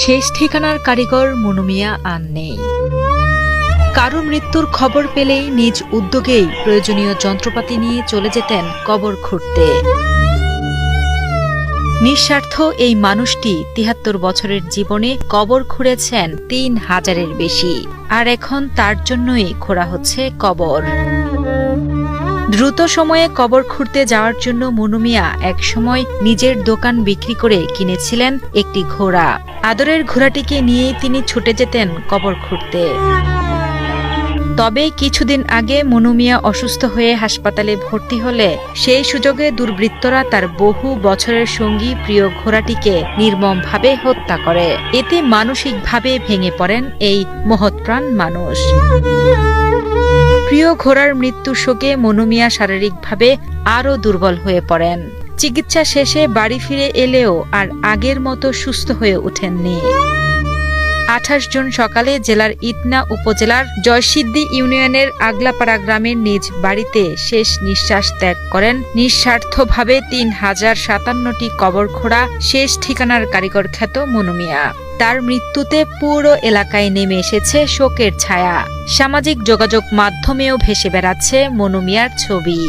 শেষ ঠিকানার কারিগর মনু মিয়া আর নেই। কারো মৃত্যুর খবর পেলেই নিজ উদ্যোগেই প্রয়োজনীয় যন্ত্রপাতি নিয়ে চলে যেতেন কবর খুঁড়তে। নিঃস্বার্থ এই মানুষটি ৭৩ বছরের জীবনে কবর খুঁড়েছেন ৩,০০০-এর বেশি, আর এখন তার জন্যই খোঁড়া হচ্ছে কবর। দ্রুত সময়ে কবর খুঁড়তে যাওয়ার জন্য মনু মিয়া একসময় নিজের দোকান বিক্রি করে কিনেছিলেন একটি ঘোড়া। আদরের ঘোড়াটিকে নিয়েই তিনি ছুটে যেতেন কবর খুঁড়তে। তবে কিছুদিন আগে মনু মিয়া অসুস্থ হয়ে হাসপাতালে ভর্তি হলে সেই সুযোগে দুর্বৃত্তরা তার বহু বছরের সঙ্গী প্রিয় ঘোড়াটিকে নির্মমভাবে হত্যা করে। এতে মানসিকভাবে ভেঙে পড়েন এই মহৎপ্রাণ মানুষ। প্রিয় ঘোড়ার মৃত্যুর শোকে মনু মিয়া শারীরিকভাবে আরও দুর্বল হয়ে পড়েন। চিকিৎসা শেষে বাড়ি ফিরে এলেও আর আগের মতো সুস্থ হয়ে ওঠেননি। ২৮ জুন সকালে জেলার ইটনা উপজেলার জয়সিদ্ধি ইউনিয়নের আগলাপাড়া গ্রামের নিজ বাড়িতে শেষ নিঃশ্বাস ত্যাগ করেন নিঃস্বার্থভাবে ৩,০৫৭টি কবর খোঁড়া শেষ ঠিকানার কারিগর খ্যাত মনু মিয়া। তার মৃত্যুতে পুরো এলাকায় নেমে এসেছে শোকের ছায়া। সামাজিক যোগাযোগ মাধ্যমেও ভেসে বেড়াচ্ছে মনু মিয়ার ছবি।